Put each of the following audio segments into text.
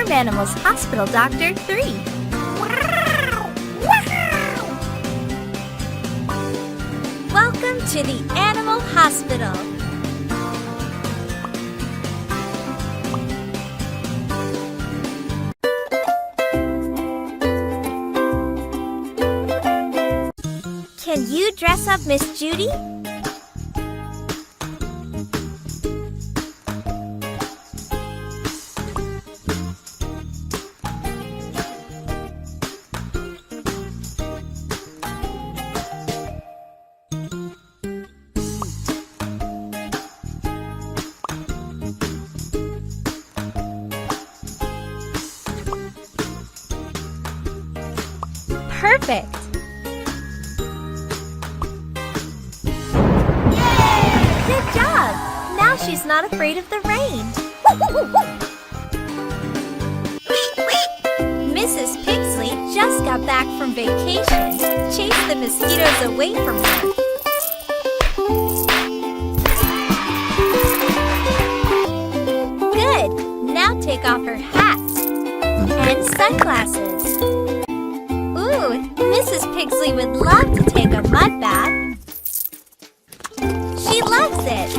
Farm Animals Hospital Doctor 3. Welcome to the Animal Hospital. Can you dress up Miss Judy? Perfect! Good job! Now she's not afraid of the rain. Mrs. Pigsley just got back from vacation. Chase the mosquitoes away from her. Good! Now take off her hat and sunglasses. Ooh, Mrs. Pigsley would love to take a mud bath. She loves it.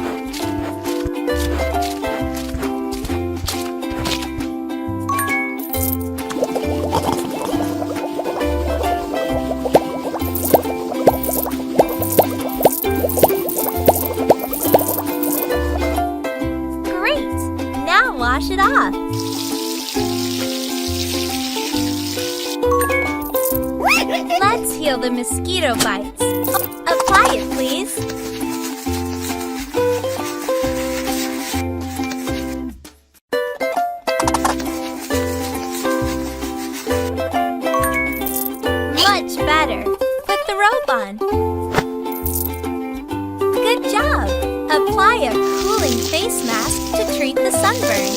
Great! Now wash it off. Let's heal the mosquito bites. Apply it, please. Much better. Put the robe on. Good job. Apply a cooling face mask to treat the sunburn.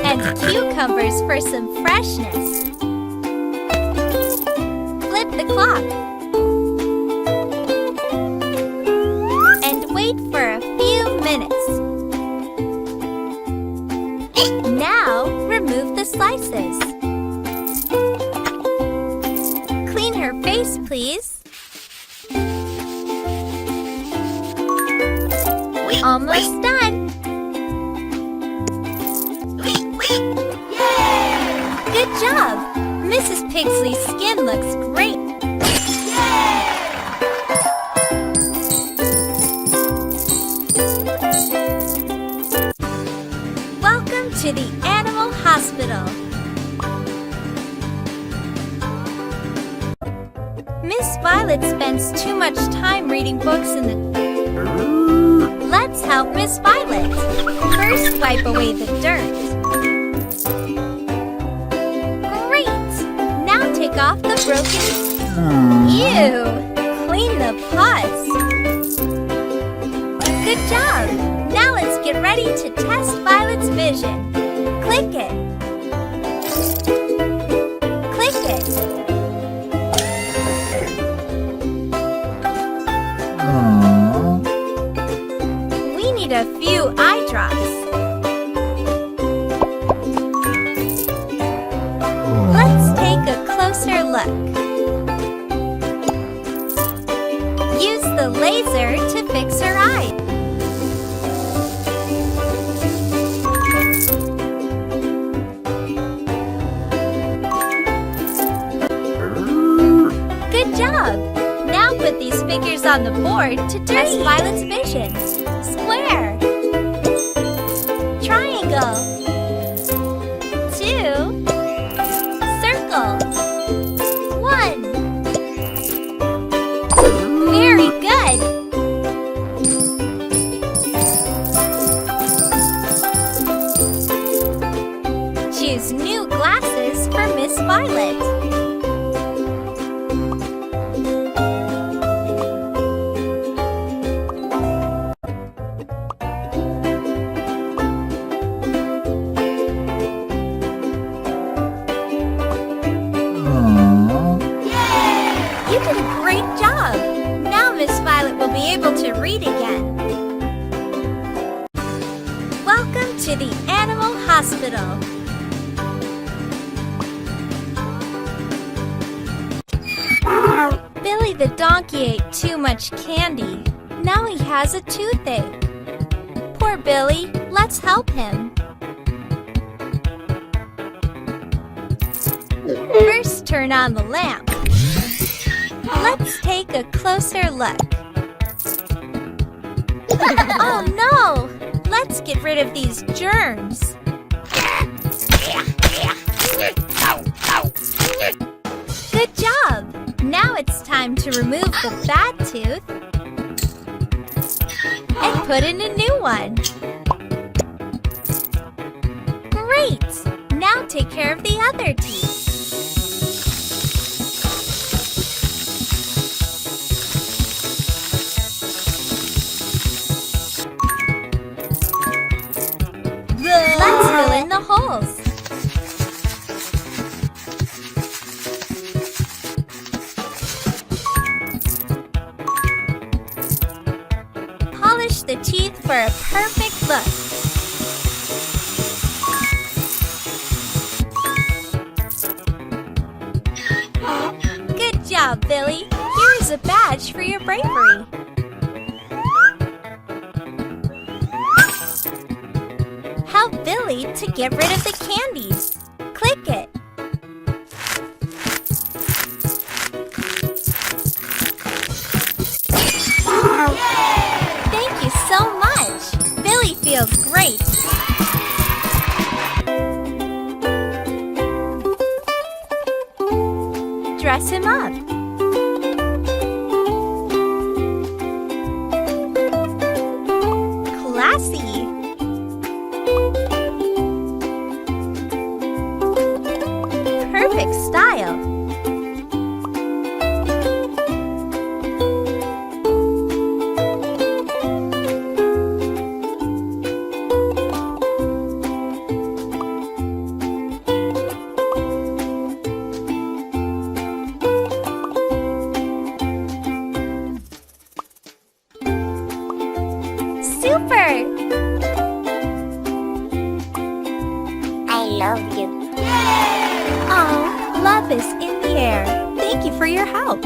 And cucumbers for some freshness. Flip the clock. And wait for a few minutes. Now, remove the slices. Clean her face, please. Almost done. Good job! Mrs. Pigsley's skin looks great. Welcome to the Animal Hospital. Miss Violet spends too much time reading books in the... Let's help Miss Violet. First, wipe away the dirt. Take off the broken... Ew! Clean the pus. Good job! Now let's get ready to test Violet's vision. Click it. Click it. We need a few eye drops. Closer look. Use the laser to fix her eye. Good job! Now put these figures on the board to test Violet's vision. Square. Triangle. 2. Circle. Very good! Choose new glasses for Miss Violet. You did a great job! Now Miss Violet will be able to read again. the animal hospital. Billy the donkey ate too much candy. Now he has a toothache. Poor Billy, let's help him. First, turn on the lamp. Let's take a closer look. Oh no! Let's get rid of these germs. Good job! Now it's time to remove the bad tooth and put in a new one. Great! Now take care of the other teeth. Let's fill in the holes. Polish the teeth for a perfect look. Good job, Billy. Here is a badge for your bravery. Help Billy to get rid of the candies. Click it. Thank you so much. Billy feels great. Dress him up. Classy. Perfect style. Super! I love you. Oh, love is in the air. Thank you for your help.